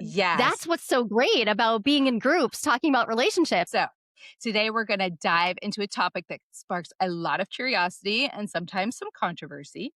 Yes. That's what's so great about being in groups, talking about relationships. So today we're going to dive into a topic that sparks a lot of curiosity and sometimes some controversy.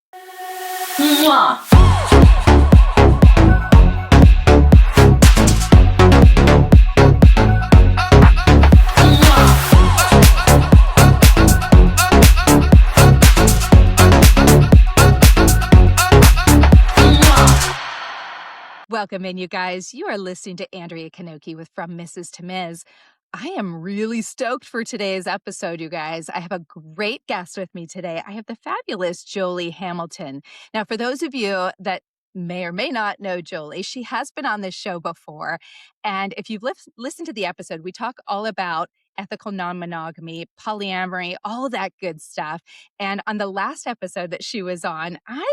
Welcome in, you guys. You are listening to Andrea Kanoki with From Mrs. to Ms. I am really stoked for today's episode, you guys. I have a great guest with me today. I have the fabulous Jolie Hamilton. Now, for those of you that may or may not know Jolie, she has been on this show before. And if you've listened to the episode, we talk all about ethical non-monogamy, polyamory, all that good stuff. And on the last episode that she was on, I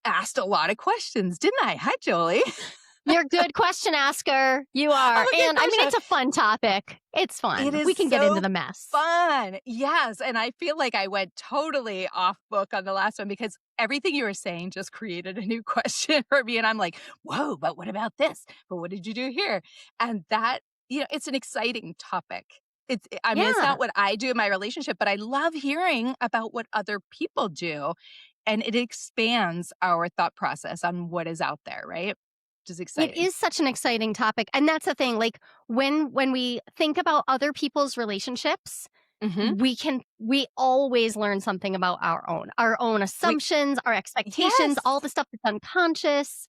asked a lot of questions, didn't I? Hi, Jolie. You're a good question asker. You are. And I mean, it's a fun topic. It's fun. It is We can get into the mess. Fun. Yes. And I feel like I went totally off book on the last one because everything you were saying just created a new question for me. And I'm like, whoa, but what about this? But what did you do here? And that, it's an exciting topic. It's not what I do in my relationship, but I love hearing about what other people do. And it expands our thought process on what is out there, right? Which is exciting. It is such an exciting topic. And that's the thing, like when we think about other people's relationships, we always learn something about our own assumptions, our expectations, all the stuff that's unconscious.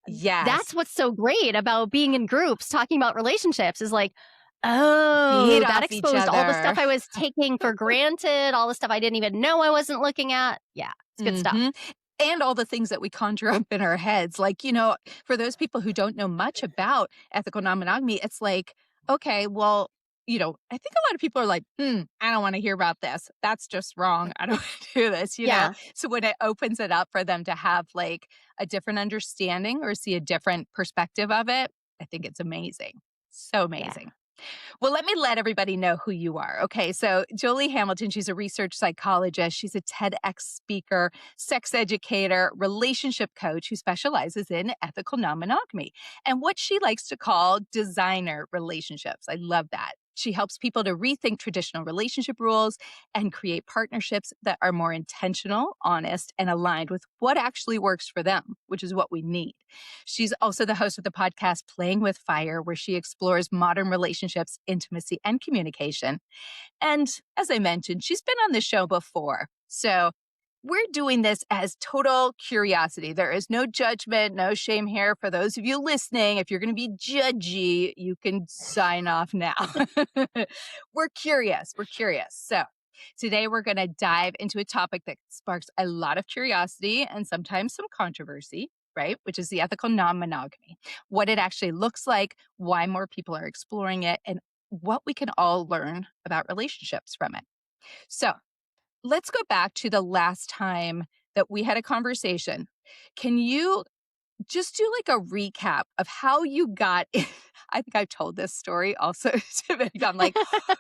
Yes. That's what's so great about being in groups, talking about relationships is like, oh, that exposed all the stuff I was taking for granted, all the stuff I didn't even know I wasn't looking at. Yeah, it's good stuff. And all the things that we conjure up in our heads. Like, for those people who don't know much about ethical non-monogamy, it's like, okay, well, I think a lot of people are like, I don't want to hear about this. That's just wrong. I don't want to do this, know? So when it opens it up for them to have like a different understanding or see a different perspective of it, I think it's amazing. So amazing. Yeah. Well, let me let everybody know who you are. Okay, so Jolie Hamilton, she's a research psychologist. She's a TEDx speaker, sex educator, relationship coach who specializes in ethical non-monogamy and what she likes to call designer relationships. I love that. She helps people to rethink traditional relationship rules and create partnerships that are more intentional, honest, and aligned with what actually works for them, which is what we need. She's also the host of the podcast Playing with Fire, where she explores modern relationships, intimacy, and communication. And as I mentioned, she's been on the show before. So we're doing this as total curiosity. There is no judgment, no shame here. For those of you listening, if you're going to be judgy, you can sign off now. We're curious. So today we're going to dive into a topic that sparks a lot of curiosity and sometimes some controversy, right? Which is the ethical non-monogamy, what it actually looks like, why more people are exploring it, and what we can all learn about relationships from it. So let's go back to the last time that we had a conversation. Can you just do like a recap of how you got in? I think I've told this story also to Vic. I'm like,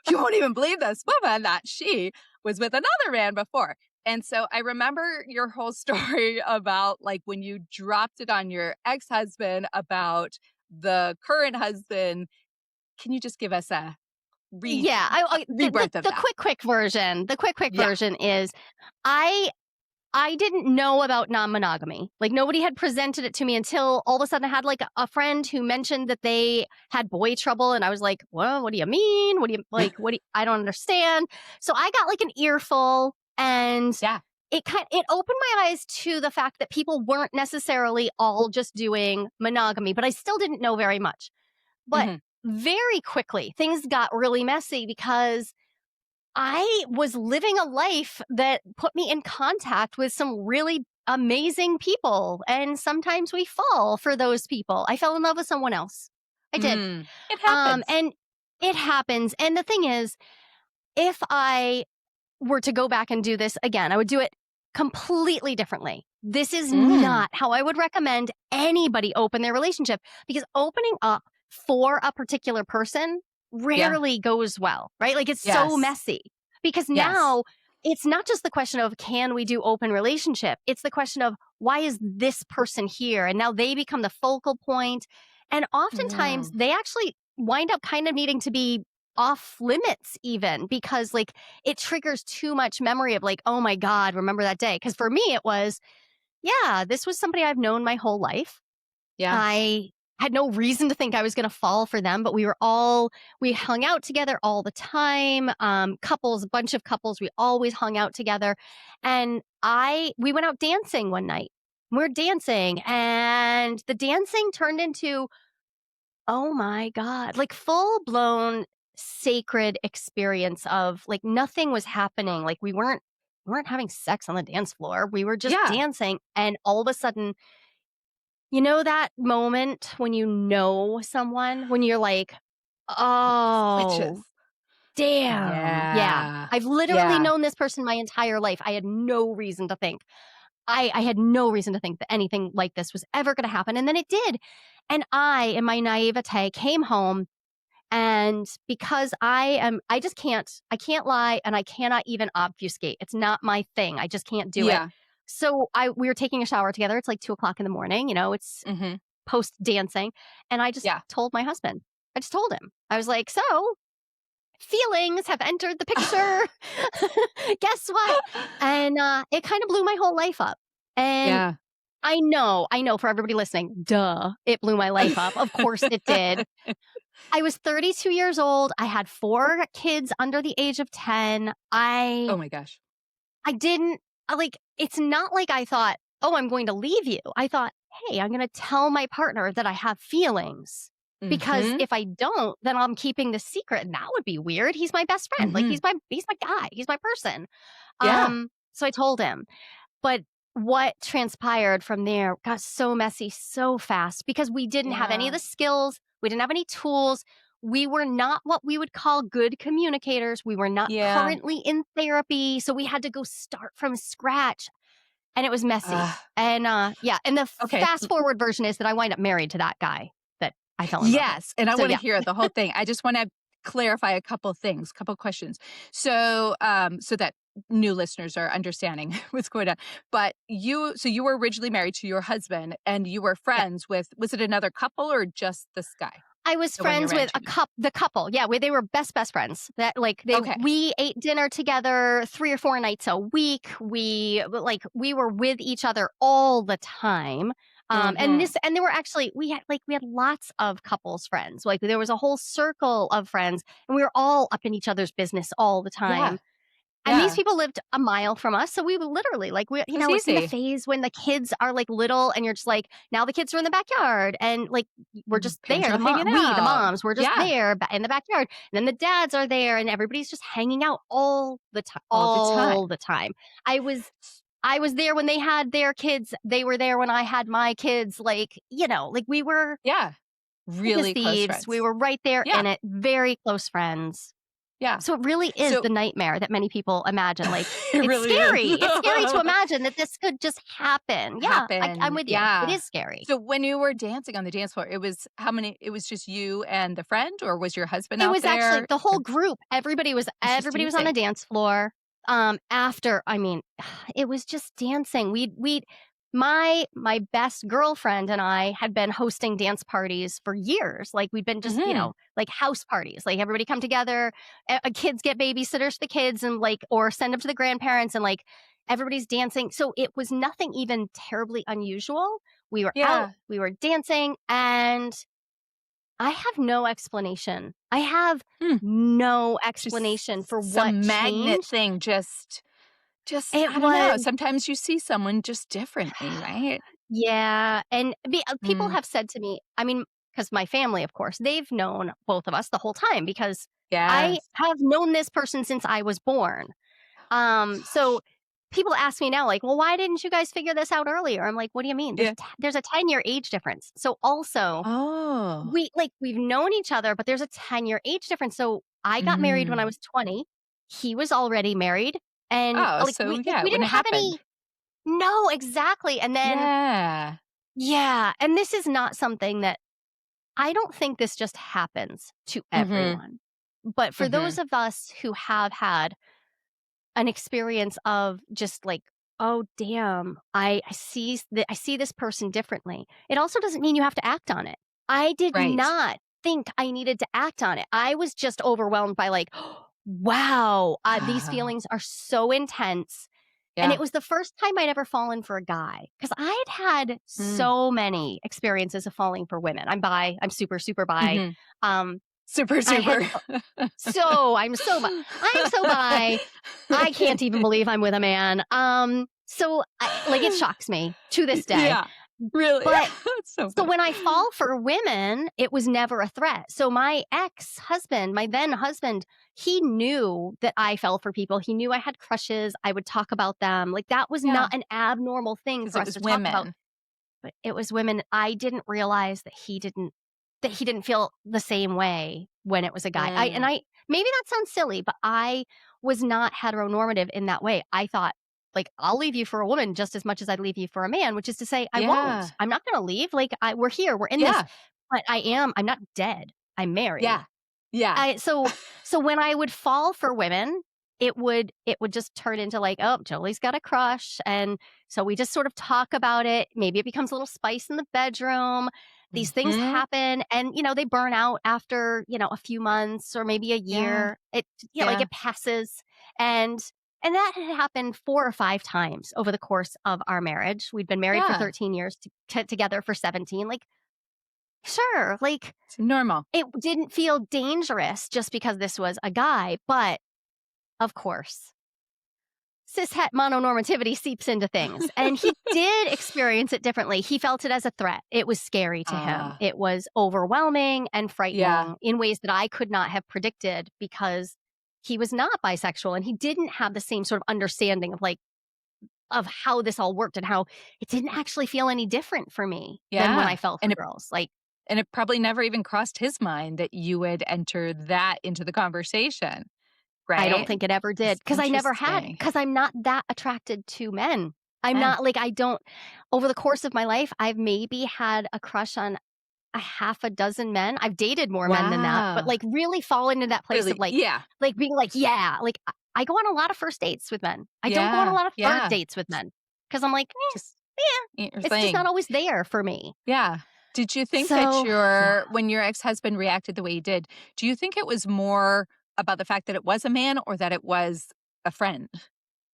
you won't even believe this woman that she was with another man before. And so I remember your whole story about like when you dropped it on your ex-husband about the current husband. Can you just give us a the quick version. The quick version is I didn't know about non-monogamy. Like nobody had presented it to me until all of a sudden I had like a friend who mentioned that they had boy trouble. And I was like, well, what do you mean? I don't understand. So I got like an earful and it opened my eyes to the fact that people weren't necessarily all just doing monogamy, but I still didn't know very much. But very quickly, things got really messy because I was living a life that put me in contact with some really amazing people. And sometimes we fall for those people. I fell in love with someone else. I did. It happens. And it happens. And the thing is, if I were to go back and do this again, I would do it completely differently. This is not how I would recommend anybody open their relationship, because opening up for a particular person rarely goes well, right? Like it's so messy because now it's not just the question of can we do open relationship? It's the question of why is this person here? And now they become the focal point. And oftentimes Mm. they actually wind up kind of needing to be off limits even because like it triggers too much memory of like, oh my God, remember that day? Because for me, it was, yeah, this was somebody I've known my whole life. Yeah. I had no reason to think I was going to fall for them, but we hung out together all the time. Couples, a bunch of couples, we always hung out together. And we went out dancing one night. We're dancing and the dancing turned into, oh my God, like full blown sacred experience of like nothing was happening. Like we weren't having sex on the dance floor. We were just Yeah. dancing. And all of a sudden, you know that moment when you know someone, when you're like, "Oh, Switches. damn." Yeah. Yeah. I've literally Yeah. known this person my entire life. I had no reason to think. I had no reason to think that anything like this was ever gonna happen, and then it did. And I, in my naivete, came home, and because I just I can't lie, and I cannot even obfuscate. It's not my thing. I just can't do it. Yeah. So we were taking a shower together. It's like 2 o'clock in the morning, it's Mhm. post dancing. And I just Yeah. told my husband. I just told him. I was like, so feelings have entered the picture. Guess what? And it kind of blew my whole life up. And Yeah. I know for everybody listening, duh, it blew my life up. Of course it did. I was 32 years old. I had 4 kids under the age of 10. Oh my gosh. I didn't like it's not like I thought, "Oh, I'm going to leave you." I thought, "Hey, I'm going to tell my partner that I have feelings because Mhm. if I don't, then I'm keeping the secret and that would be weird. He's my best friend. Like Mhm. he's my guy. He's my person." Yeah. So I told him. But what transpired from there got so messy so fast because we didn't have any of Yeah. the skills, we didn't have any tools. We were not what we would call good communicators. We were not Yeah. currently in therapy, so we had to go start from scratch, and it was messy. Ah, And yeah, and the okay. fast forward version is that I wind up married to that guy that I fell in love with. Yes, and I So wanna yeah. hear the whole thing. I just wanna clarify a couple things, couple questions. So, so that new listeners are understanding what's going on. But you were originally married to your husband, and you were Yeah. friends with, was it another couple or just this guy? I was The one you're friends with ranching? the couple. Yeah, they were best friends. That like Okay. we ate dinner together 3 or 4 nights a week. We were with each other all the time. Mhm. And there were actually we had lots of couples friends. Like there was a whole circle of friends and we were all up in each other's business all the Yeah. time. And these Yeah. people lived a mile from us, so we would literally, It's it's in the easy. phase when the kids are, like, little and you're just like, now the kids are in the backyard and, like, we're Mhm. just Parents there. are all hanging The out. moms, we're just Yeah. there in the backyard. And then the dads are there and everybody's just hanging out All the all time. the time. I was there when they had their kids. They were there when I had my kids. Like, like we were Yeah. thick as Really close thieves. We friends. were right there Yeah. in it, very close friends. Yeah. So it really is So the nightmare that many people imagine, like, it it's really is. scary. It's scary to imagine that this could just happen. Yeah, I'm Happen. with you. It Yeah. is scary. So when you were dancing on the dance floor, it was how many, it was just you and the friend, or was your husband It out was actually there? the whole Or group. it's just Everybody was on the dancing? dance floor. After I mean, it was just dancing. We'd my best girlfriend and I had been hosting dance parties for years. Like we'd been just, Mhm. like house parties. Like everybody come together, kids get babysitters for the kids and like or send them to the grandparents and like everybody's dancing. So it was nothing even terribly unusual. We were out, Yeah. we were dancing, and I have no explanation. I have Hmm. no Just explanation for what some magnet changed. thing, just It I don't know, was sometimes you see someone just differently, right? yeah, and people Mm. have said to me, I mean, because my family, of course, they've known both of us the whole time because I Yes. have known this person since I was born. So Gosh. people ask me now, like, "Well, why didn't you guys figure this out earlier?" I'm like, "What do you mean? Yeah. There's a 10-year age difference." So also Oh. we've known each other, but there's a 10-year age difference. So I got married when I Mm. was 20. He was already married, and Oh, so yeah, we when didn't it have happened. any. No, exactly. And then Yeah. yeah, and this is not something that I don't think this just happens to Mhm. everyone. But for those Mhm. of us who have had an experience of just like, oh damn, I see this person differently. It also doesn't mean you have to act on it. I did Right. not think I needed to act on it. I was just overwhelmed by like, wow, these Oh, feelings are so intense. And yeah. it was the first time I'd ever fallen for a guy because I had had Mm. so many experiences of falling for women. I'm bi. I'm super, super bi. Mhm. Um, Super, I had super. I'm so bi. I'm so bi. I can't even believe I'm with a man. Like it shocks me to this day. Yeah. Really? But That's so so funny. when I fall for women, it was never a threat. So my ex-husband, my then husband, he knew that I fell for people. He knew I had crushes. I would talk about them. Like that was Yeah, not an abnormal thing because for it us was to talk about. women. But it was women. I didn't realize that he didn't feel the same way when it was a guy. Mm. Maybe that sounds silly, but I was not heteronormative in that way. I thought, like, I'll leave you for a woman just as much as I'd leave you for a man, which is to say, I Yeah. won't. I'm not going to leave. Like, we're here, we're in this, Yeah. but I'm not dead. I'm married. Yeah. Yeah. So when I would fall for women, it would just turn into like, oh, Jolie's got a crush. And so we just sort of talk about it. Maybe it becomes a little spice in the bedroom. These things Mhm. happen and they burn out after, a few months or maybe a Yeah. year. Like Yeah. it passes. And and that had happened 4 or 5 times over the course of our marriage. We'd been married for Yeah. 13 years, together for 17. Like, sure, like It's normal. it didn't feel dangerous just because this was a guy, but of course, cishet mononormativity seeps into things. And he did experience it differently. He felt it as a threat. It was scary to him. Ah. It was overwhelming and Yeah. frightening in ways that I could not have predicted because he was not bisexual and he didn't have the same sort of understanding of how this all worked and how it didn't actually feel any different for me than when I Yeah. fell for And it girls. Like, and it probably never even crossed his mind that you would enter that into the conversation, I don't right? think it ever did It's because I never had interesting. because I'm not that attracted to men. I'm Men. not like I don't over the course of my life, I've maybe had a crush on a half a dozen men. I've dated more men than that, but Wow. like really fall into that place of Really? Yeah. like being like, yeah, like I go on a lot of first dates with men. I don't go on a Yeah. lot of third Yeah. dates with men because I'm like, Just yeah, eat your it's just not thing. always there for me. Yeah. Did you think that So, yeah, when your ex-husband reacted the way he did, do you think it was more about the fact that it was a man or that it was a friend?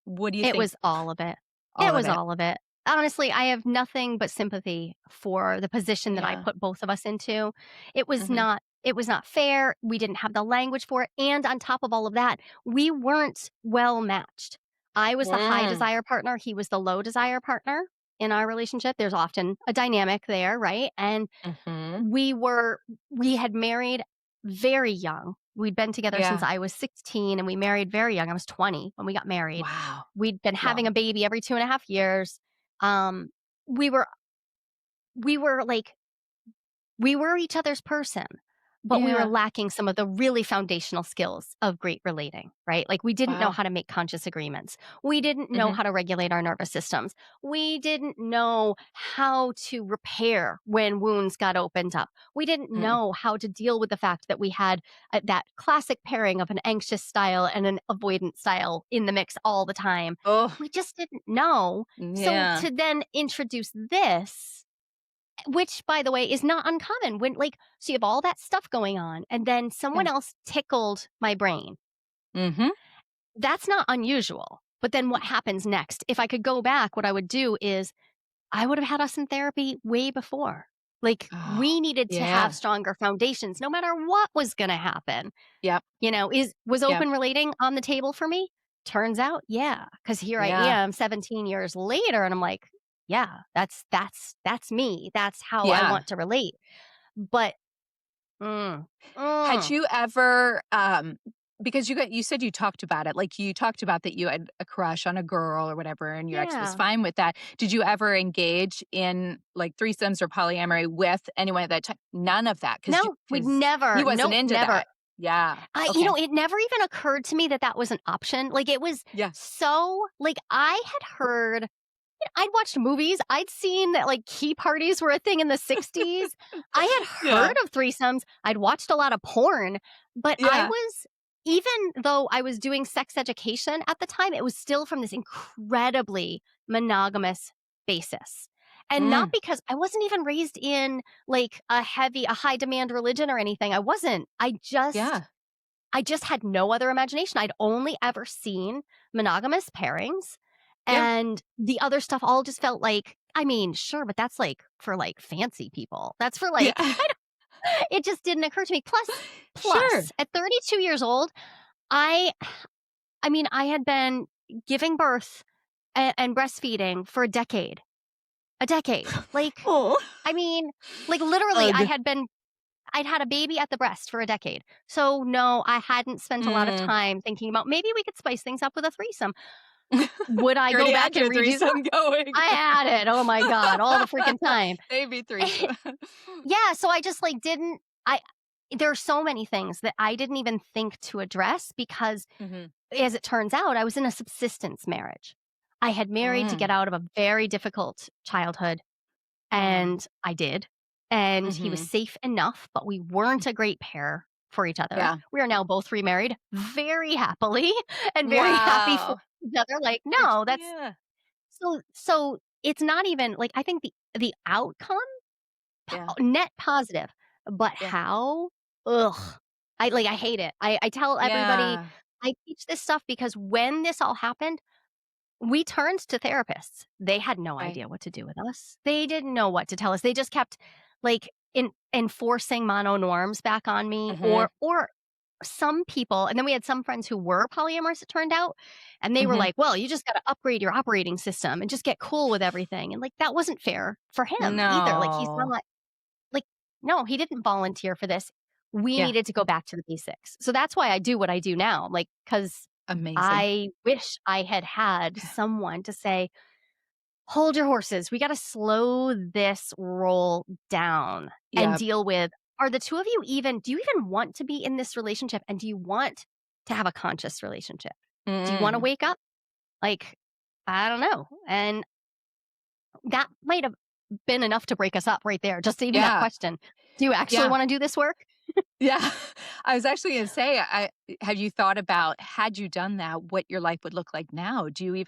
What do you it think? was all of it. It All of was it. all of it. Honestly, I have nothing but sympathy for the position that I Yeah. put both of us into. Mhm. It was not fair. We didn't have the language for it. And on top of all of that, we weren't well matched. I was the high Mm. desire partner, he was the low desire partner in our relationship. There's often a dynamic there, right? And Mhm. we had married very young. We'd been together since Yeah. I was 16 and we married very young. I was 20 when we got married. Wow. We'd been having Young. a baby every 2.5 years. Um, we were we were like we were each other's person, but we were Yeah. lacking some of the really foundational skills of great relating, right? Like we didn't know Wow. how to make conscious agreements. We didn't know Mhm. how to regulate our nervous systems. We didn't know how to repair when wounds got opened up. We didn't Mm. know how to deal with the fact that we had that classic pairing of an anxious style and an avoidant style in the mix all the time. Oh, We just didn't know. So yeah. to then introduce this, which, by the way, is not uncommon when, like, so you have all that stuff going on, and then someone Yeah. else tickled my brain. Mhm. That's not unusual. But then what happens next? If I could go back, what I would do is I would have had us in therapy way before. Like, Oh, we needed to have yeah. stronger foundations no matter what was going to happen. Yep. Was Yep. open relating on the table for me? Turns out, yeah, because here I Yeah. am 17 years later, and I'm like, yeah, that's me. That's how I Yeah. want to relate. But mm, Had mm, you ever, because you said you talked about it, like, you talked about that you had a crush on a girl or whatever, and your ex was yeah, fine with that. Did you ever engage in, like, threesomes or polyamory with anyone at that time? None of that, no, we'd because he never, wasn't nope, into never. that. Yeah. Okay. It never even occurred to me that that was an option. Like it was Yeah. so like I had heard I'd watched movies. I'd seen that like key parties were a thing in the 60s. I had Yeah. heard of threesomes. I'd watched a lot of porn, but Yeah. even though I was doing sex education at the time, it was still from this incredibly monogamous basis. And not Mm. because I wasn't even raised in like a high demand religion or anything. I wasn't. Yeah. I just had no other imagination. I'd only ever seen monogamous pairings, Yeah. and the other stuff all just felt like, I mean, sure, but that's like for like fancy people. That's for Yeah. like it just didn't occur to me. Sure. Plus, at 32 years old, I I mean, I had been giving birth and breastfeeding for a decade. A decade. Like, Oh. I mean, like literally Ugh. I'd had a baby at the breast for a decade. So no, I hadn't spent a lot of Mm. time thinking about maybe we could spice things up with a threesome. Would I You go already had back and your redo that? threesome going. I had it. Oh my God, all the freaking time. Baby threesome. Yeah, so I just like didn't I there are so many things that I didn't even think to address because Mhm. as it turns out, I was in a subsistence marriage. I had married to get Mm. out of a very difficult childhood, Mm. and I did. And he was Mhm. safe enough, but we weren't a great pair for each other. Yeah. We are now both remarried very happily and very happy for Wow. each other. Like, Which no, that's yeah. so it's not even like I think the outcome Yeah. net positive, but Yeah. how? Ugh. I hate it. I tell everybody Yeah. I teach this stuff because when this all happened, we turned to therapists. They had no Right. idea what to do with us. They didn't know what to tell us. They just kept like enforcing mono norms back on me Mhm. or some people and then we had some friends who were polyamorous it turned out and they were Mhm. like, "Well, you just got to upgrade your operating system and just get cool with everything." And like that wasn't fair for him either. Like he's No. not like no, he didn't volunteer for this. We Yeah. needed to go back to the basics. So that's why I do what I do now. Like cuz Amazing. I wish I had had someone to say, hold your horses. We got to slow this roll down and Yep. deal with are the two of you even, do you even want to be in this relationship? And do you want to have a conscious relationship? Do you want to Mm. wake up? Like, I don't know. And that might have been enough to break us up right there. Just even that Yeah. question. Do you actually Yeah. want to do this work? Yeah. I was actually gonna say, I have you thought about, had you done that, what your life would look like now? Do you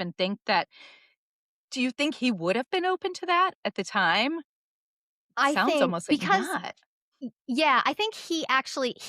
think he would have been open to that at the time? I Sounds think almost like because not. yeah, I think he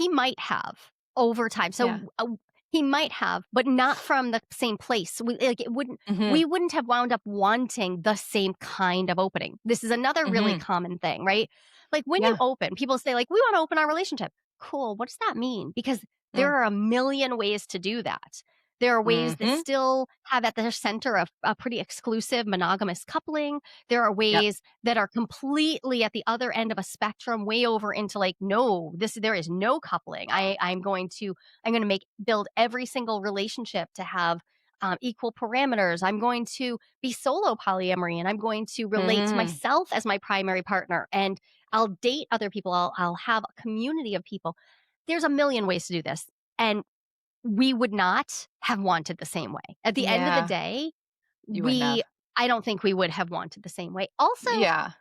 might have over time. Yeah. So, he might have, but not from the same place. Mhm. We wouldn't have wound up wanting the same kind of opening. This is another really Mhm. common thing, right? Like, when you Yeah. open, people say, like, "We wanna open our relationship." Cool, what does that mean? Because Mm. there are a million ways to do that. There are ways that Mhm. still have at their center a pretty exclusive monogamous coupling. There are Yep. ways that are completely at the other end of a spectrum, way over into like, no, there is no coupling. I'm going to build every single relationship to have equal parameters. I'm going to be solo polyamory and I'm going to relate to Mhm. myself as my primary partner and I'll date other people. I'll have a community of people. There's a million ways to do this. And we would not have wanted the same way. At the end of the Yeah. day, You wouldn't have. I don't think we would have wanted the same way. Also, Yeah.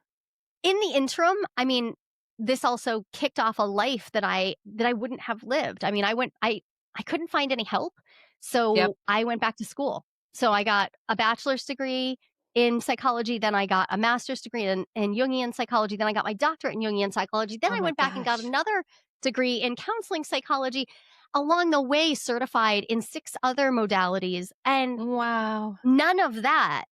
in the interim, I mean, this also kicked off a life that I wouldn't have lived. I mean, I couldn't find any help, Yep. so I went back to school. So I got a bachelor's degree in psychology, then I got a master's degree in Jungian psychology, then I got my doctorate in Jungian psychology, then Oh I my went back and got gosh. another degree in counseling psychology, along the way certified in 6 other modalities, and Wow. none of that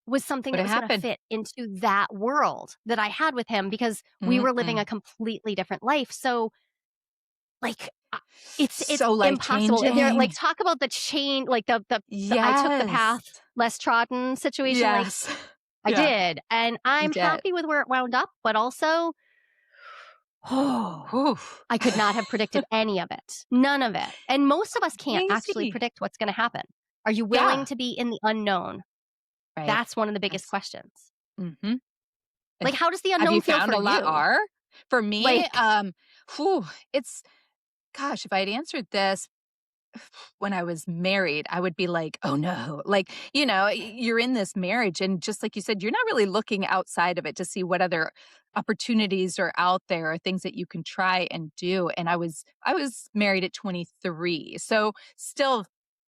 was something Would that have was gonna happened. fit into that world that I had with him because we were living a Mm-mm. completely different life. So, like, it's So impossible. And there like, life-changing. talk about the chain, like, the I took the Yes. path less trodden situation, like, Yes. I Yeah. did, and You I'm did. happy with where it wound up, but also, Whew. I could not have predicted any of it. None of it. And most of us can't actually Crazy. predict what's gonna happen. Are you willing Yeah. to be in the unknown? Right. That's one of the biggest Yes. questions. Mhm. Like, how does the Have you unknown feel found for a lot you? are? For me, Like, whew, it's gosh, if I'd answered this when I was married, I would be like, "Oh, no." Like, you're in this marriage, and just like you said, you're not really looking outside of it to see what other opportunities are out there or things that you can try and do, and I was married at 23, so still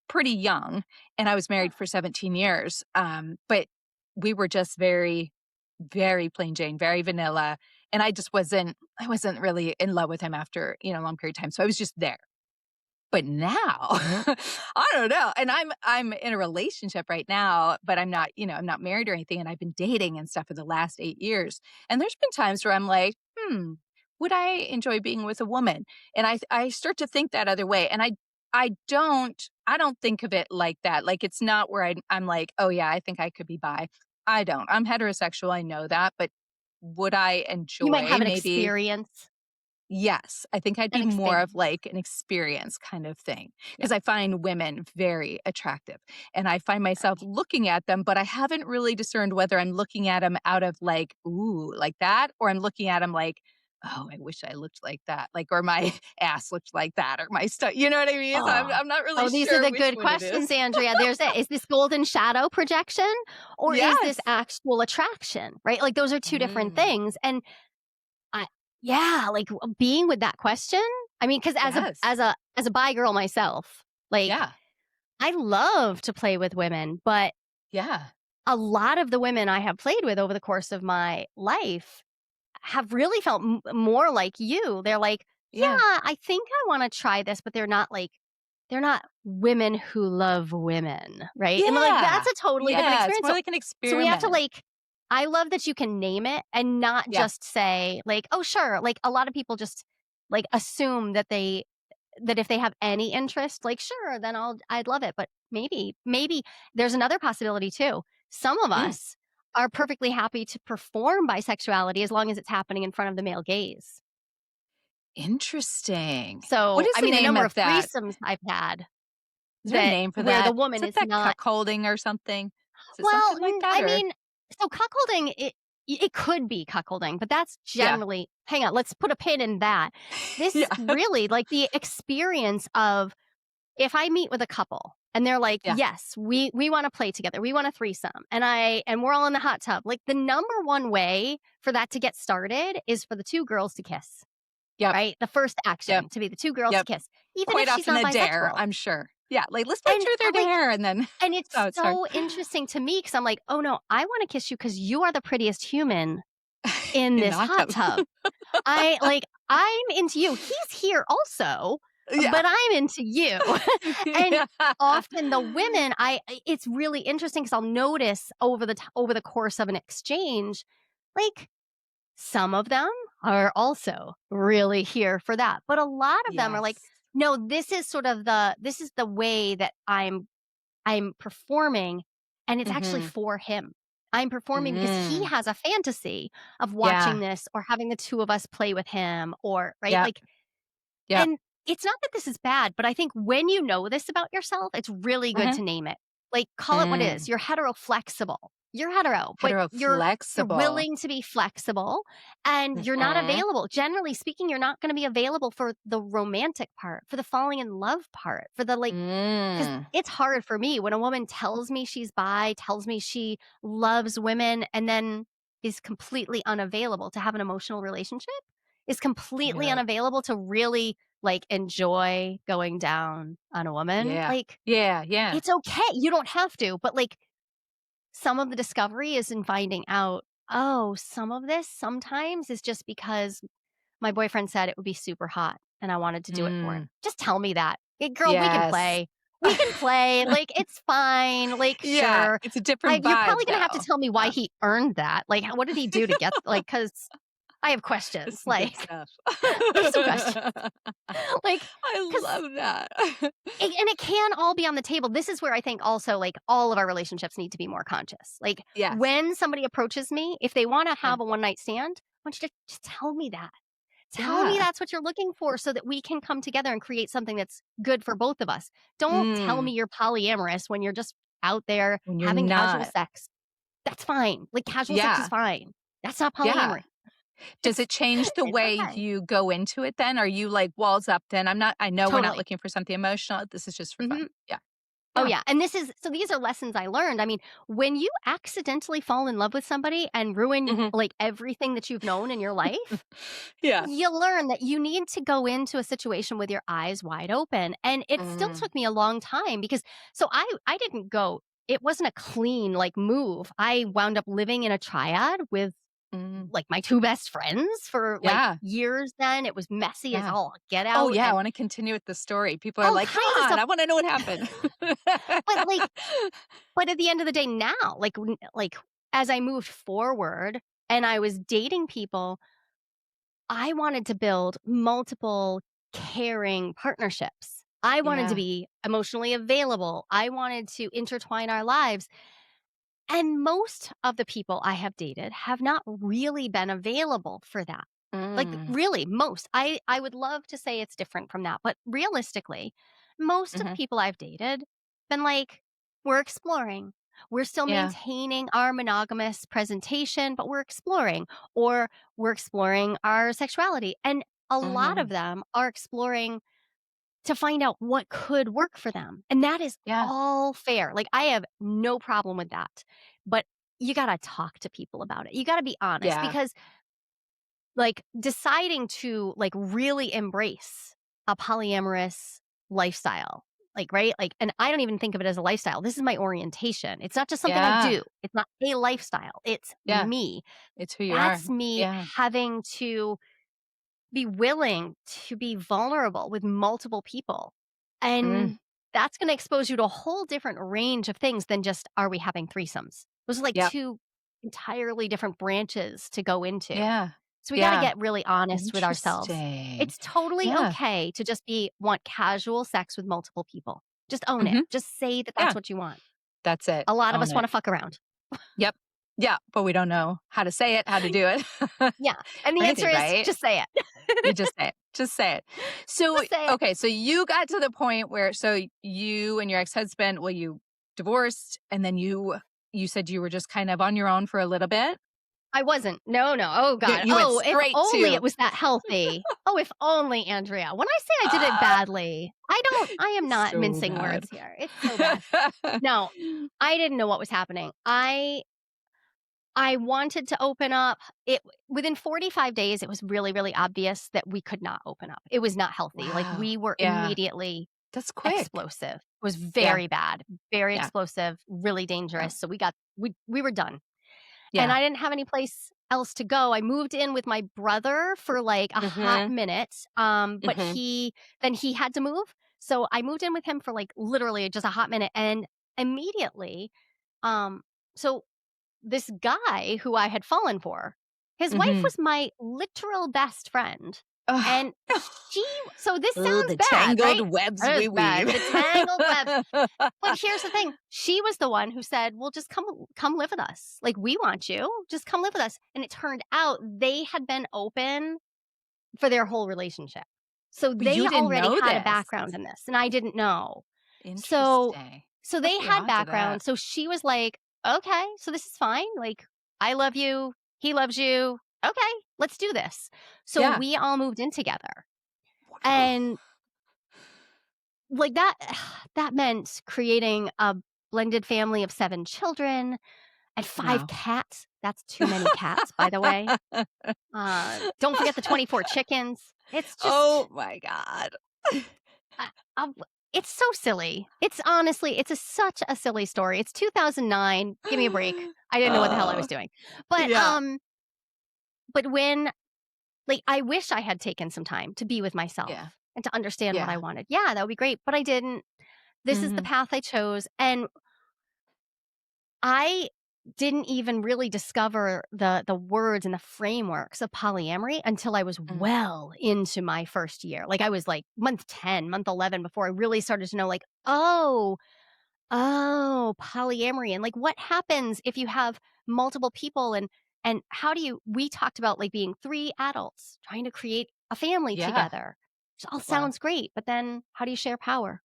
pretty young, and I was married for 17 years, but we were just very very plain Jane, very vanilla, and I wasn't really in love with him after, a long period of time, so I was just there. But now, I don't know, and I'm in a relationship right now, but I'm not married or anything, and I've been dating and stuff for the last 8 years, and there's been times where I'm like, "Hmm, would I enjoy being with a woman?" And I start to think that other way, and I don't think of it like that, like, it's not where I'm like, "Oh, yeah, I think I could be bi." I don't. I'm heterosexual, I know that, but would I You might enjoy have an maybe. experience. Yes, I think I'd An be more of experience. like an experience kind of thing Yeah. because I find women very attractive and I find myself looking at them, but I haven't really discerned whether I'm looking at them out of like, ooh, like that, or I'm looking at them like, oh, I wish I looked like that, like, or my ass looked like that, or my stuff. You know what I mean? So I'm, Oh. I'm not really Oh, these are sure the which good one it questions, is. Andrea. Is this golden shadow projection or is this Yes. actual attraction, right? Like those are two different Mm, things. And I yeah, like being with that question, I mean, because yes. as a bi girl myself, like Yeah. I love to play with women, but Yeah. a lot of the women I have played with over the course of my life have really felt more like you. They're like, "Yeah, Yeah. I think I wanna try this," but they're not women who love women, right? And, like, that's Yeah. a totally different Yeah. It's experience. more So like an we have to, experiment. I love that you can name it and not Yeah. just say, like, "Oh, sure." Like, a lot of people just, like, assume that if they have any interest, like, "Sure, then I'd love it." But maybe there's another possibility too. Some of Mm. us are perfectly happy to perform bisexuality as long as it's happening in front of the male gaze. Interesting. What So, is I the mean, the name number of of that? threesomes I've had Is there a that name for where the that? Is woman it is that not cuckolding or something? Is it well, something like that I or. mean, so cuckolding, it could be cuckolding, but that's Yeah. generally hang on, let's put a pin in that. This Yeah. really like the experience of if I meet with a couple and they're like, Yeah. "Yes, we wanna play together. We want a threesome." And we're all in the hot tub. Like, the number one way for that to get started is for the 2 girls to kiss, Yep. right? The first Yep. action to be the 2 girls to Yep. kiss, even if Quite she's often not a dare, bisexual. I'm sure. Yeah, like, "Let's play And, truth or like dare," and then and that's it's how it starts. so interesting to me because 'cause I'm like, "Oh, no, I wanna kiss you because you are the prettiest human in In the this hot hot tub. tub." I'm into you. He's here also, Yeah. but I'm into you. And Yeah. often the women, it's really interesting because 'cause I'll notice over the course of an exchange, like, some of them are also really here for that, but a lot of them are like, Yes. "No, this is the way that I'm performing, and it's actually Mhm. for him. I'm performing because he Mm. has a fantasy of watching Yeah. this or having the 2 of us play with him or" right? Yep. Like Yep. and it's not that this is bad, but I think when you know this about yourself, it's really good Mhm. to name it. Like, call it what it is. Mm. You're hetero flexible. You're hetero, but you're Hetero-flexible. willing to be flexible and you're not Mhm. available. Generally speaking, you're not gonna be available for the romantic part, for the falling in love part, for the, like 'cause Mm. it's hard for me when a woman tells me she's bi, tells me she loves women, and then is completely unavailable to have an emotional relationship, is You're completely like, unavailable to really, like, enjoy going down on a woman. yeah. Like, Yeah, yeah. it's okay. You don't have to, but, like, some of the discovery is in finding out, "Oh, some of this sometimes is just because my boyfriend said it would be super hot, and I wanted to do it for him." Mm. Just tell me that. Girl, we can Yes. play. We can play, like, it's fine, like, Yeah, sure. it's a different You're probably vibe gonna have to though. tell me why Yeah. he earned that. Like, what did he do to get because I have It's questions, some good like, stuff. I have some questions. Like, I 'cause love that. and it can all be on the table. This is where I think also, like, all of our relationships need to be more conscious. Like, Yes. when somebody approaches me, if they wanna Yeah. have a one night stand, I want you to just tell me that. Tell me Yeah. that's what you're looking for so that we can come together and create something that's good for both of us. Don't tell Mm. me you're polyamorous when you're just out there When you're having casual not. sex. That's fine. Like, casual sex is Yeah. fine. That's not Yeah. polyamory. Does It's it change the it's way okay. you go into it then? Are you like walls up then? I know we're not Totally. looking for something emotional. This is just for fun. Mhm. Yeah. Oh, Yeah. yeah, and these are lessons I learned. I mean, when you accidentally fall in love with somebody and ruin, Mhm. like, everything that you've known in your life, Yeah. you learn that you need to go into a situation with your eyes wide open, and it still Mm. took me a long time because so I didn't go it wasn't a clean, like, move. I wound up living in a triad with, Mm. like, my 2 best friends for, like, Yeah. years then. It was messy as Yeah. all get Oh, out yeah, I and wanna continue with the story. People are all like, "Come kinds of on, stuff. I wanna know what happened." But, like but at the end of the day now, like, as I moved forward and I was dating people, I wanted to build multiple caring partnerships. I wanted to Yeah. be emotionally available. I wanted to intertwine our lives. And most of the people I have dated have not really been available for that. Like, Mm. really, most. I would love to say it's different from that, but realistically, most of the Mhm. people I've dated been like, we're exploring. We're still Yeah. maintaining our monogamous presentation, but we're exploring, or we're exploring our sexuality. And a lot of Mhm. them are exploring to find out what could work for them. And that is Yeah. all fair. Like, I have no problem with that. But you got to talk to people about it. You got to be honest Yeah. because, like, deciding to, like, really embrace a polyamorous lifestyle, like, right? Like, and I don't even think of it as a lifestyle. This is my orientation. It's not just something I Yeah. do, it's not a lifestyle. It's Yeah. me. It's who you are. That's me Yeah. having to be willing to be vulnerable with multiple people. Mm. And that's going to expose you to a whole different range of things than just, are we having threesomes? Those are like Yep. two entirely different branches to go into. Yeah. So we got to Yeah. get really honest with ourselves. Interesting. It's totally Yeah. okay to just want casual sex with multiple people. Just own it. Mhm. Just say that that's Yeah. what you want. That's it. A lot of Own us want it. to fuck around. Yep. Yeah, but we don't know how to say it, how to do it, or Yeah. And the answer anything, is right? just say it. You just say it. Just say it. So, Just say it. okay, so you got to the point where you and your ex-husband, well, you divorced and then you said you were just kind of on your own for a little bit? I wasn't. No, no. Oh god. You went Oh, if straight only to it was that healthy. Oh, if only, Andrea. When I say I did it ah, badly, I am not so mincing bad. words here. It's so bad. No, I didn't know what was happening. I wanted to open up. It within 45 days, it was really, really obvious that we could not open up. It was not healthy. Like, Wow. we were Yeah. immediately That's quick. explosive. It was Yeah. very bad, very Yeah. explosive, really Yeah. dangerous. So we were done. And Yeah. I didn't have any place else to go. I moved in with my brother for, like, a hot Mhm. minute, but Mhm. he had to move, so I moved in with him for, like, literally just a hot minute, and immediately, um so this guy who I had fallen for, his wife Mhm. was my literal best friend, Ugh. and she so this Ooh, sounds the bad, tangled right? webs It we is bad, weave. the tangled webs. But here's the thing, she was the one who said, "Well, just come live with us. Like, we want you. Just come live with us." And it turned out they had been open for their whole relationship. So they You didn't already know had a this. background in this, and I didn't know. So Interesting. so What they are the had odds of that? background. So she was like, "Okay, so this is fine. Like, I love you. He loves you. Okay, let's do this." So Yeah. we all moved in together. And like that that meant creating a blended family of 7 children and 5 Wow. cats. That's too many cats, by the way. Don't forget the 24 chickens. It's Oh just my god. uh, uh, it's so silly. It's honestly, such a silly story. It's 2009. Give me a break. I didn't know what the hell I was Oh, doing. But yeah. when like, I wish I had taken some time to be with myself Yeah. and to understand what I Yeah. wanted. Yeah, that would be great, but I didn't. This is the Mhm. path I chose, and I didn't even really discover the words and the frameworks of polyamory until I was Mm. well into my first year. Like, I was, like, month 10, month 11 before I really started to know, like, oh, polyamory, and, like, what happens if you have multiple people, and how do you we talked about, like, being 3 adults trying to create a family Yeah. together. It all Wow. sounds great, but then how do you share power?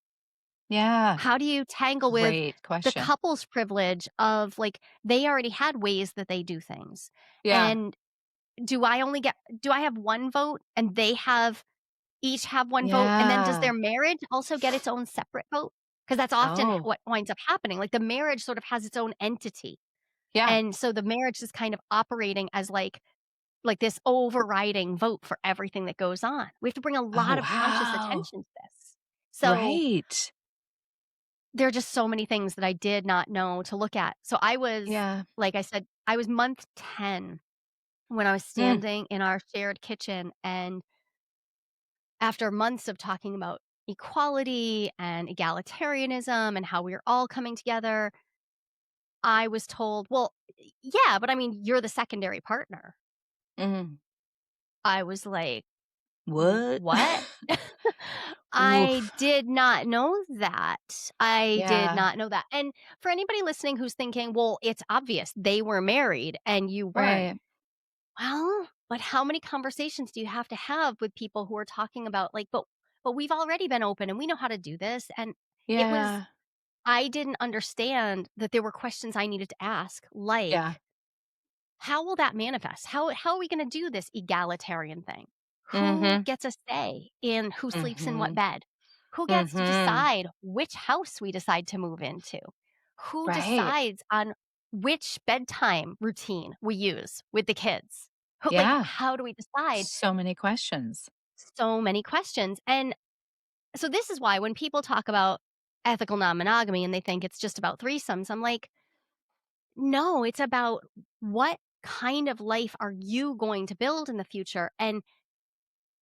Yeah. How do you tangle with Great the question. couple's privilege of, like, they already had ways that they do things, Yeah. and do I have 1 vote and they each have 1 vote, and then does Yeah. their marriage also get its own separate vote? Because that's often Oh, what winds up happening, like, the marriage sort of has its own entity, yeah. and so the marriage is kind of operating as, like, this overriding vote for everything that goes on. We have to bring a Oh, lot of conscious wow. attention to this. So Right. there are just so many things that I did not know to look at. So I was, Yeah. like I said, I was month 10 when I was Mm. standing in our shared kitchen, and after months of talking about equality and egalitarianism and how we are all coming together, I was told, "Well, yeah, but I mean, you're the secondary partner." Mhm. I was like, What? What?" I Oof. did not know that. I did Yeah. not know that. And for anybody listening who's thinking, "Well, it's obvious they were married and you weren't." Right. Well, but how many conversations do you have with people who are talking about like, but we've already been open and we know how to do this. And it was Yeah. I didn't understand that there were questions I needed to ask, Yeah. like, how will that manifest? How are we gonna do this egalitarian thing? Who Mhm. gets a say in who sleeps in what Mhm. bed? Who gets to Mhm. decide which house we decide to move into? Who Right. decides on which bedtime routine we use with the kids? Who like, Yeah. how do we decide? So many questions. So many questions, and so this is why when people talk about ethical non-monogamy and they think it's just about threesomes, I'm like, "No, it's about what kind of life are you going to build in the future?" And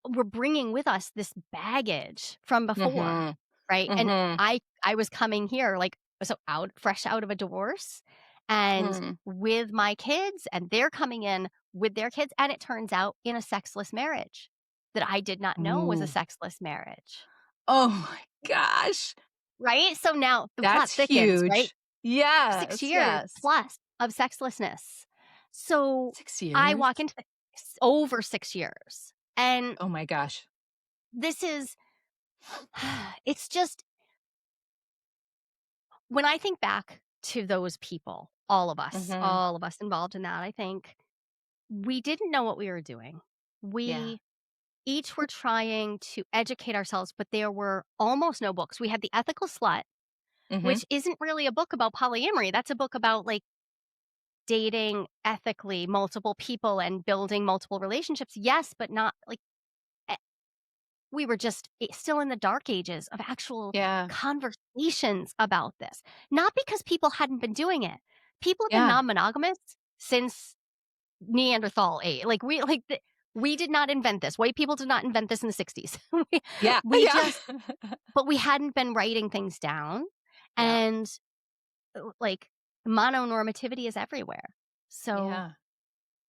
we're bringing with us this baggage from before, Mhm. right? And Mhm. I was coming here, like, so out fresh out of a divorce and Mhm. with my kids, and they're coming in with their kids, and it turns out in a sexless marriage that I did not know was a Ooh. sexless marriage, Oh my gosh. right? So now the plot That's thickens, right? huge. 6 Yes, years yes. plus of sexlessness. So 6 I years? walk into the over 6 years, and Oh my gosh. this is it's just when I think back to those people, Mhm. all of us involved in that, I think we didn't know what we were doing. Yeah. We each were trying to educate ourselves, but there were almost no books. We had The Ethical Slut, Mhm. which isn't really a book about polyamory. That's a book about like dating ethically, multiple people and building multiple relationships. Yes, but not like eh, we were just still in the dark ages of actual Yeah. conversations about this. Not because people hadn't been doing it. People have been Yeah. non-monogamous since Neanderthal age. We did not invent this. White people did not invent this in the 60s. we, Yeah. we Yeah. just but we hadn't been writing things down, Yeah. and like mononormativity is everywhere. So Yeah.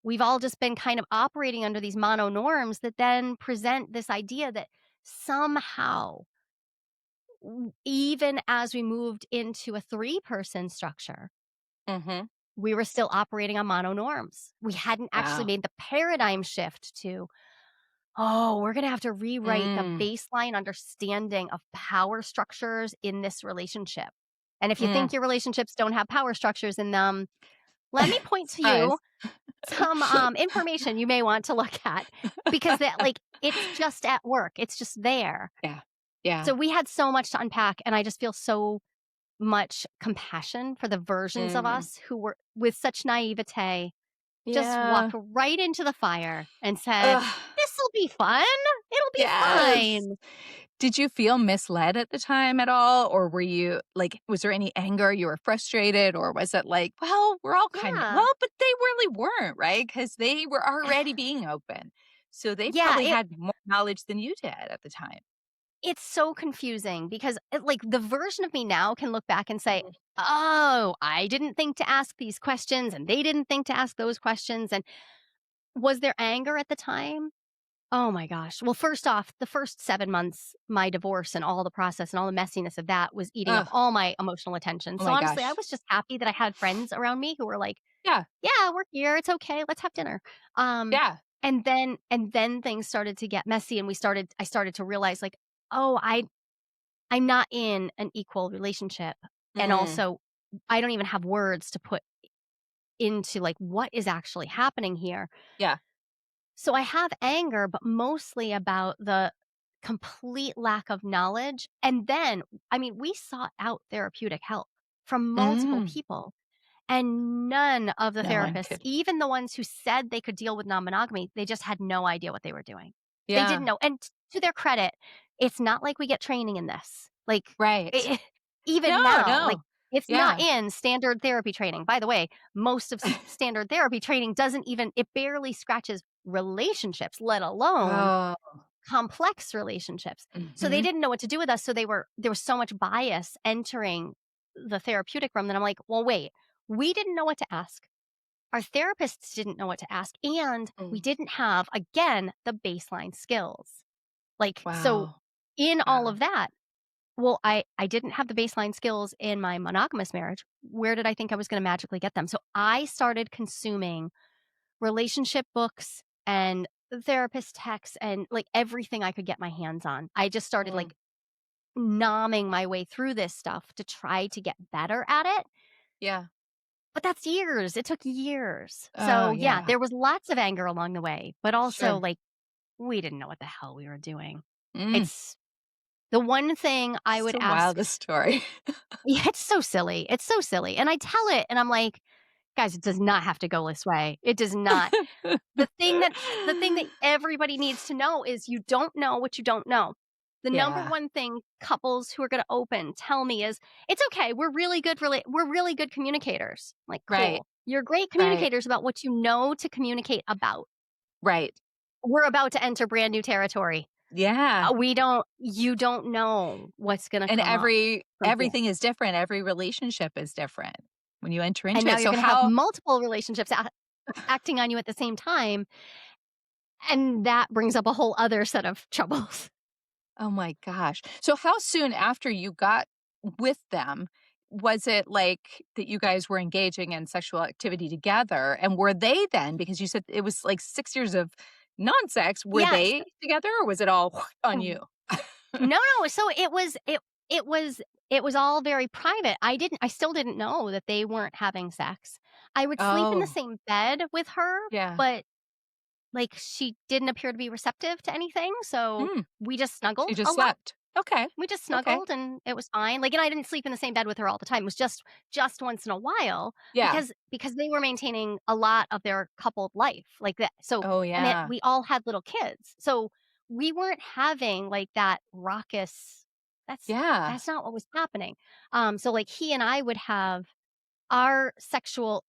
we've all just been kind of operating under these mono norms that then present this idea that somehow even as we moved into a three-person structure, Mhm. we were still operating on mono norms. We hadn't actually Wow. made the paradigm shift to, "Oh, we're gonna have to rewrite the Mm. baseline understanding of power structures in this relationship." And if you Mm. think your relationships don't have power structures in them, let me point to Surprise. you some, information you may want to look at because that like, it's just at work. It's just there. Yeah. Yeah. So we had so much to unpack, and I just feel so much compassion for the versions of Mm. us who were with such naivete, just Yeah. walked right into the fire and said, Ugh. "This'll be fun. It'll be Yes. fine." Did you feel misled at the time at all? Or were you like, was there any anger? You were frustrated? Or was it like, well, we're all kind of, Yeah. well, but they really weren't, right? Because they were already being open. So they Yeah, probably had more knowledge than you did at the time. it's so confusing because like, the version of me now can look back and say, Mhm. "Oh, I didn't think to ask these questions, and they didn't think to ask those questions," and was there anger at the time? Oh my gosh. Well, first off, the first 7 months, my divorce and all the process and all the messiness of that was eating up Ugh. all my emotional attention. Oh So my honestly, I gosh. was just happy that I had friends around me who were like, Yeah. "Yeah, we're here. It's okay. Let's have dinner." Um, Yeah. and then things started to get messy and I started to realize like, "Oh, I'm not in an equal relationship." And Mm. also, I don't even have words to put into like what is actually happening here. Yeah. So I have anger, but mostly about the complete lack of knowledge. And then, I mean, we sought out therapeutic help from multiple Mm. people, and none of the No one therapists, could. even the ones who said they could deal with non monogamy, they just had no idea what they were doing. They didn't Yeah. know. And to their credit, it's not like we get training in this. Like, Right. even No, now, like, no. it's not Yeah. in standard therapy training. By the way, most of standard therapy training doesn't even, it barely scratches relationships, let alone Oh. complex relationships. So they Mhm. didn't know what to do with us. So there was so much bias entering the therapeutic room that I'm like, well, wait, we didn't know what to ask. Our therapists didn't know what to ask. And we Mm. didn't have, again, the baseline skills. Like, so Wow. in all Wow. of that, well, I didn't have the baseline skills in my monogamous marriage. Where did I think I was going to magically get them? So I started consuming relationship books and therapist texts and like everything I could get my hands on. I just started Mm. like nomming my way through this stuff to try to get better at it. Yeah. But that's years. It took years. Oh, So yeah, yeah. there was lots of anger along the way, but also Sure. like we didn't know what the hell we were doing. Mm. It's the one thing I It's would the ask. wildest story. Yeah, it's so silly. It's so silly. And I tell it and I'm like, guys, it does not have to go this way. It does not. The thing that everybody needs to know is you don't know what you don't know. The number Yeah. one thing couples who are going to open tell me is, "It's okay. We're really good communicators." I'm like, Right. cool. You're great Right. communicators about what you know to communicate about. Right. We're about to enter brand new territory. Yeah. We don't You don't know what's going to And come up from here. everything is different. Every relationship is different when you enter And into now it. you're So going to have how multiple relationships acting on you at the same time, and that brings up a whole other set of troubles. oh my gosh. So how soon after you got with them was it like that you guys were engaging in sexual activity together? And were they then, because you said it was like 6 years of non-sex, were Yeah, they together or was it all on so you? no, no, so it was all very private. I still didn't know that they weren't having sex. I would sleep in the Oh, same bed with her, yeah. but, like, she didn't appear to be receptive to anything, so Hmm. we just She snuggled a just lot. slept. Okay. We just Okay. snuggled and it was fine. Like, and I didn't sleep in the same bed with her all the time. It was just once in a while Yeah. because they were maintaining a lot of their coupled life like that. So, Oh, and yeah. we all had little kids. So, we weren't having like that raucous Yeah. that's not what was happening. So like he and I would have our sexual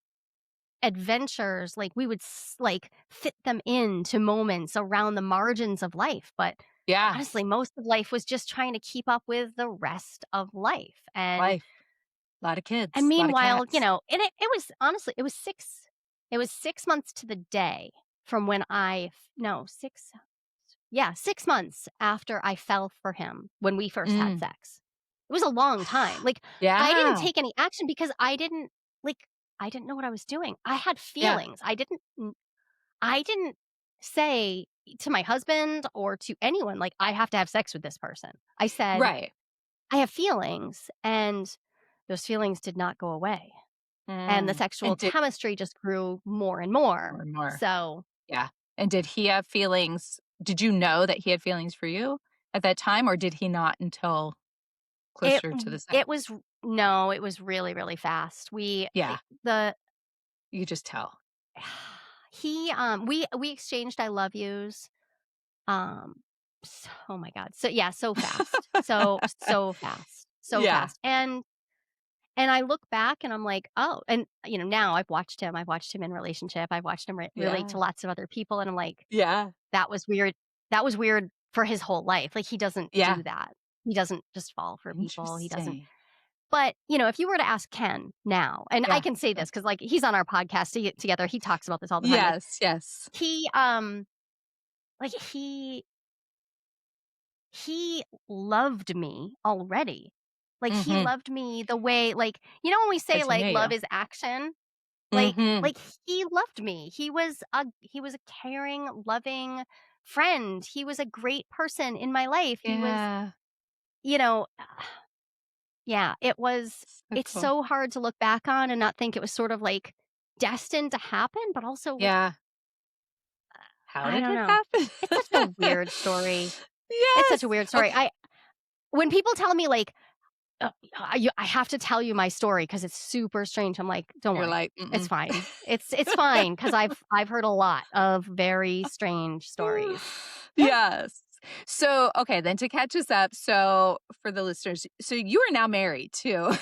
adventures, like we would like fit them into moments around the margins of life, but Yeah. honestly, most of life was just trying to keep up with the rest of life. Life. A lot of And kids, a lot of meanwhile, cats. and it was honestly, it was 6 months to the day from when no, 6 months after I fell for him when we first had Mm. sex. It was a long time. Like, I didn't Yeah. take any action because like, I didn't know what I was doing. I had Yeah. feelings. I didn't say to my husband or to anyone, like, I have to have sex with this person. I said, Right. I have feelings, and those feelings did not go away. And the Mm. sexual And did chemistry just grew more and more. more and more. So Yeah. And did he have feelings? Did you know that he had feelings for you at that time, or did he not until closer to the sex? it was no, it was really, really fast. Yeah. The You could just tell. we exchanged I love yous. Oh my god. So yeah, so fast. So fast. So Yeah. fast. And I look back and I'm like, "Oh," and now I've watched him. I've watched him in relationship. I've watched him relate to Yeah. lots of other people and I'm like, Yeah. that was weird. That was weird for his whole life. Like he doesn't Yeah. do that. He doesn't just fall for people. He doesn't. Interesting. But, if you were to ask Ken now, and I Yeah. can say Yeah. this cuz like he's on our podcast together. He talks about this all the time. Like Yes, yes. he like he loved me already. Like he Mhm. loved me the way, like, when we say 'Cause he like knew love you. is action, Mhm. like he loved me. He was a caring, loving friend. He was a great person in my life. He was, Yeah. you know, yeah, So it's cool. so hard to look back on and not think it was sort of like destined to happen, but also like Yeah. How I did don't it know. happen? It's such a weird story. It's such a Yes. weird story. Okay. When people tell me like I have to tell you my story because it's super strange. I'm like, don't You're worry, like, it's "Mm-mm." fine. It's fine because I've heard a lot of very strange stories. Yeah, Yes. So, okay, then to catch us up, so for the listeners, so you are now married to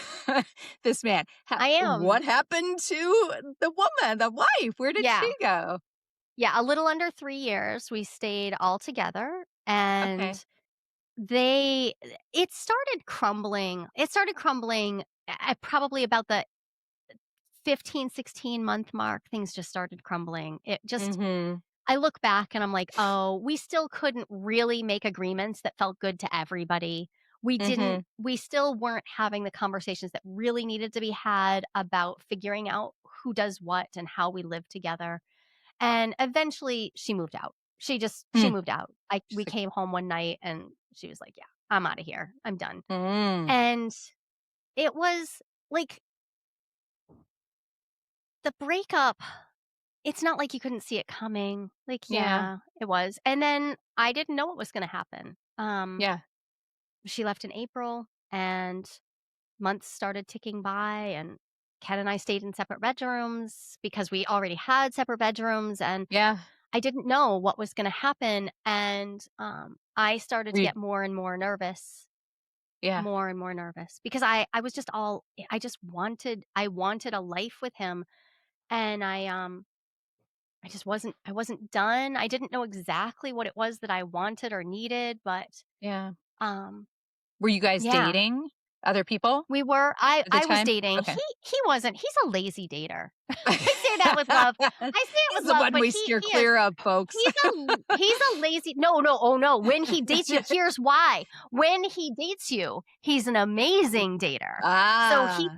this man. I am. What happened to the woman, the wife? Where did she Yeah. go? Yeah, a little under 3 years, we stayed all together, Okay. and they it started crumbling. It started crumbling at probably about the 15, 16-month mark. Things just started crumbling. It just Mhm. I look back and I'm like, "Oh, we still couldn't really make agreements that felt good to everybody." Mhm. We still weren't having the conversations that really needed to be had about figuring out who does what and how we live together. And eventually she moved out. She Mm. moved out. She's We like, came home one night and she was like, "Yeah, I'm out of here. I'm done." mm. And it was like the breakup, it's not like you couldn't see it coming. Like, Yeah. yeah, it was. And then I didn't know what was going to happen. Yeah. She left in April and months started ticking by, and Ken and I stayed in separate bedrooms because we already had separate bedrooms, and Yeah. I didn't know what was gonna happen, and, I started to Read. get more and Yeah. more nervous because I was just all I just I wanted a life with him, and I just wasn't done. I didn't know exactly what it was that I wanted or needed, but, Yeah. um, Were you guys yeah. dating other people We were at the I was time? dating. Okay. He wasn't. He's a lazy dater. I say that with love. I say it He's with the love, one but we steer he is clear of, folks. he's a lazy no, no, oh, no. When he dates you, here's why. When he dates you, he's an amazing dater. So he's Ah,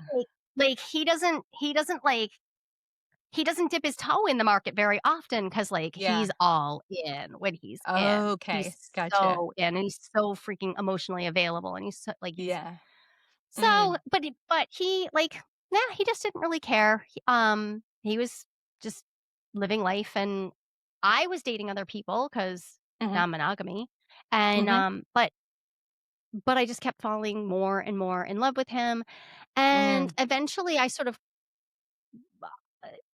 he doesn't dip his toe in the market very often because like, yeah. he's all in when he's in. Okay, He's gotcha. so in, and he's so freaking emotionally available, and he's so like, he's Yeah. so, Mm, but he like, yeah, he just didn't really care. He was just living life, and I was dating other people because mhm, non-monogamy, and mhm, but I just kept falling more and more in love with him, and mm. eventually I sort of uh,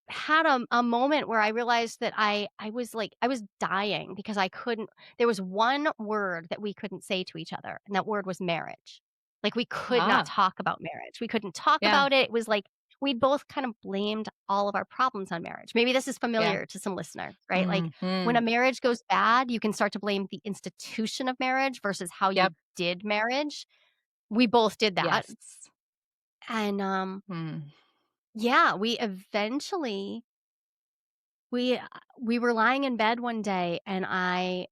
had a moment where I realized that I was like I was dying because I couldn't there was one word that we couldn't say to each other, and that word was marriage. Like, we could not Ah, talk about marriage. We couldn't talk yeah, about it. It was like we both kind of blamed all of our problems on marriage. Maybe this is yeah. familiar to some listeners, right? Like, when a Mhm. marriage goes bad, you can start to blame the institution of marriage versus how you Yep. did marriage. We both did that. Yes. And Mm. yeah, we eventually We we were lying in bed one day, and I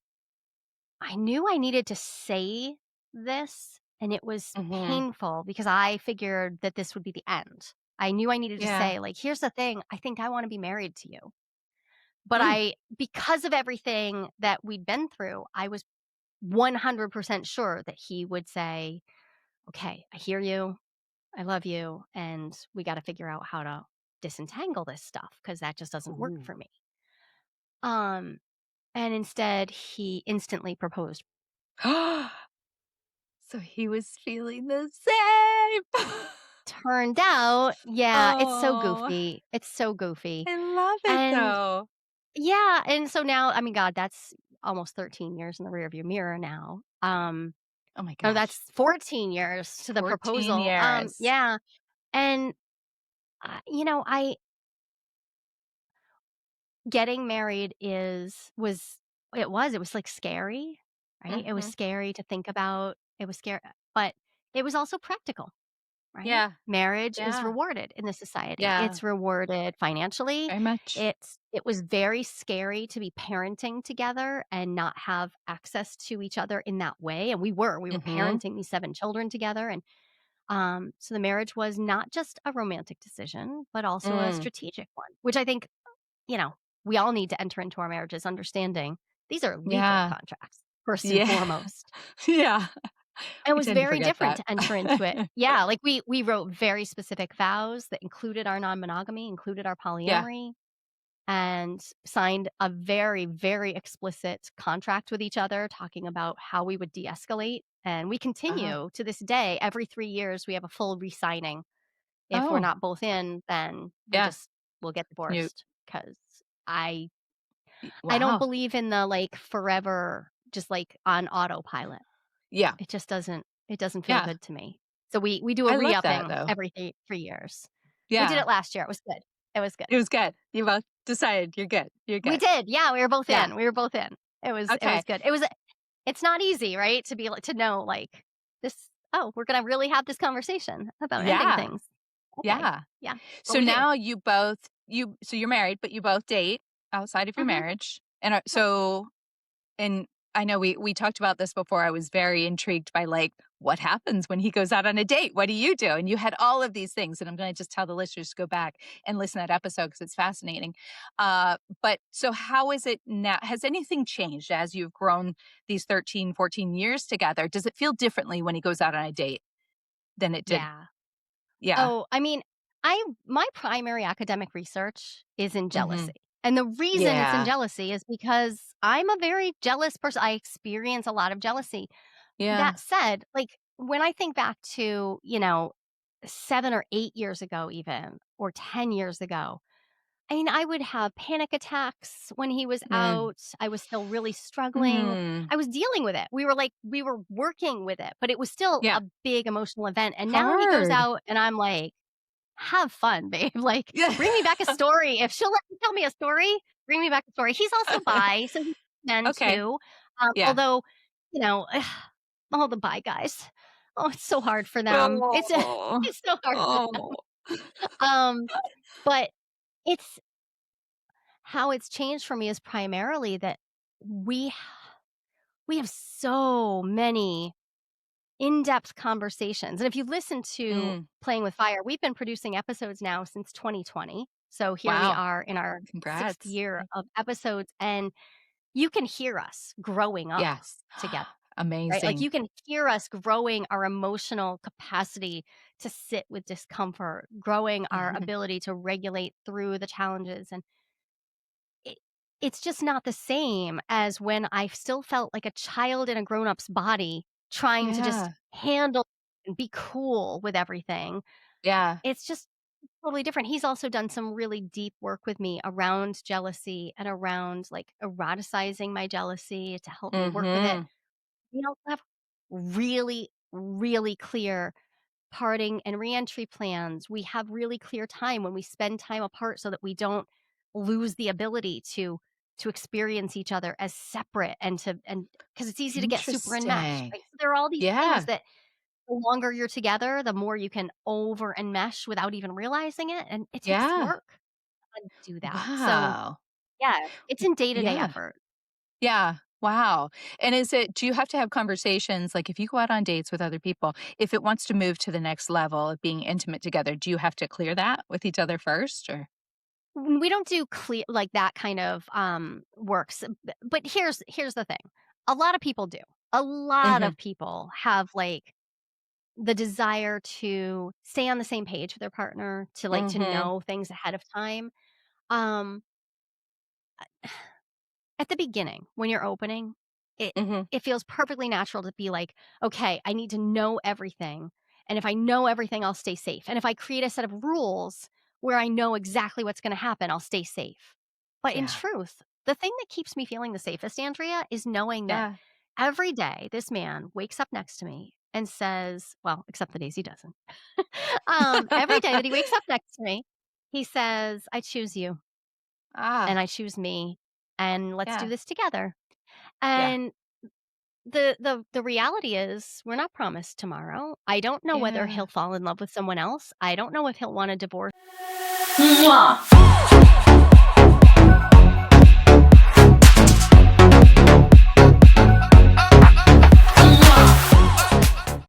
knew I needed to say this, and it was Mhm. painful because I figured that this would be the end. I knew I needed to Yeah. say, like, "Here's the thing, I think I wanna be married to you." But Mm. I because of everything that we'd been through, I was 100% sure that he would say, "Okay, I hear you, I love you, and we gotta figure out how to disentangle this stuff because that just doesn't work Ooh. for me." Um And instead, he instantly proposed. So he was feeling the same. Turned out, yeah, it's so Oh, goofy. It's so goofy. I love it And though. yeah, and so now, I mean, God, that's almost 13 years in the rearview mirror now. Oh my No, gosh. that's 14 years to the 14 proposal. years. Yeah. And I getting married it was like scary, right? It was Mhm. scary to think about. It was scary, but it was also practical. Right? Yeah. Marriage is Yeah. rewarded in this society. Yeah. It's rewarded financially. Very much. It was very scary to be parenting together and not have access to each other in that way. And we were Mhm. parenting these 7 children together. And so the marriage was not just a romantic decision, but also a Mm. strategic one, which I think, you know, we all need to enter into our marriages understanding these are legal Yeah. contracts, first and Yeah. foremost. Yeah. It We was tend to very forget different that. to enter into it. Yeah, like, we wrote very specific vows that included our non-monogamy, included our Yeah. polyamory, and signed a very, very explicit contract with each other talking about how we would de-escalate, and we Uh-huh. continue to this day. Every 3 years, we have a full re-signing. If we're Oh, not both in, then yeah. we'll get You divorced 'cause I y I don't wow. believe in the, like, forever. just like on autopilot. Yeah. It just doesn't feel Yeah. good to me. So we do a I love that re-upping though. every 3 years. We did Yeah. it last year. It was good. It was good. It was good. You both decided you're good. You're We good. did. Yeah, we were both Yeah. in. We were both in. It was Okay. good. It's not easy, right? To be like to know like this, oh, we're gonna really have this conversation about ending Yeah. things. Okay. Yeah. Yeah. What So we do. now so you're married, but you both date outside of your Mhm. marriage. And Yep. and I know we talked about this before. I was very intrigued by like what happens when he goes out on a date. What do? And you had all of these things. And I'm going to just tell the listeners to go back and listen to that episode because it's fascinating. But so how is it now? Has anything changed as you've grown these 13, 14 years together? Does it feel differently when he goes out on a date than it did? Yeah. Yeah. Oh, I mean, my primary academic research is in Hmm. jealousy. And the reason it's in Yeah. jealousy is because I'm a very jealous person. I experience a lot of jealousy. Yeah. That said, like when I think back to, 7 or 8 years ago even, or 10 years ago, I mean, I would have panic attacks when he was Mm. out. I was still really struggling. Hmm. I was dealing with it. We were working with it, but it was still Yeah. a big emotional event. And now he goes Hard. out and I'm like, have fun, babe. Like, Yeah. bring me back a story. If she'll let me tell me a story, bring me back a story. He's also bi, so he's men Okay. too. Yeah. Although, you know, all the bi guys. Oh, it's so hard for them. Oh. It's so hard for them. Oh. Um, but it's how it's changed for me is primarily that we we have so many in-depth conversations. And if you listen to Mm. Playing with Fire, we've been producing episodes now since 2020. So here we Wow. are in our 6th Congrats. year of episodes, and you can hear us growing up Yes. together, right? Like Amazing. you can hear us growing our emotional capacity to sit with discomfort, growing our Mhm. ability to regulate through the challenges. And it, it's just not the same as when I still felt like a child in a grown up's body trying to just Yeah. handle and be cool with everything. Yeah. It's just totally different. He's also done some really deep work with me around jealousy and around like eroticizing my jealousy to help me work with it. Mhm. We also have really, really clear parting and reentry plans. We have really clear time when we spend time apart so that we don't lose the ability to experience each other as separate and because it's easy to get super enmeshed, Interesting. right? So there are all these things Yeah. that the longer you're together, the more you can over enmesh without even realizing it. And it takes Yeah. work to do that. So Wow. yeah, it's in day-to-day Yeah. effort. Yeah. Wow. And do you have to have conversations like if you go out on dates with other people, if it wants to move to the next level of being intimate together, do you have to clear that with each other first or? We don't do clear like that kind of works. But here's the thing. A lot of people do. A lot Mhm. of people have like the desire to stay on the same page with their partner, to like to Mhm. know things ahead of time. Um at the beginning, when you're opening, it Mhm. it feels perfectly natural to be like, "Okay, I need to know everything, and if I know everything, I'll stay safe. And if I create a set of rules where I know exactly what's gonna happen, I'll stay safe." But in Yeah. truth, the thing that keeps me feeling the safest, Andrea, is knowing that Yeah. every day this man wakes up next to me and says, well, except the days he doesn't. Every day that he wakes up next to me, he says, "I choose you and Ah. I choose me, and let's do Yeah. this together." Yeah. And the reality is we're not promised tomorrow. I don't know whether Yeah. he'll fall in love with someone else. I don't know if he'll want a divorce.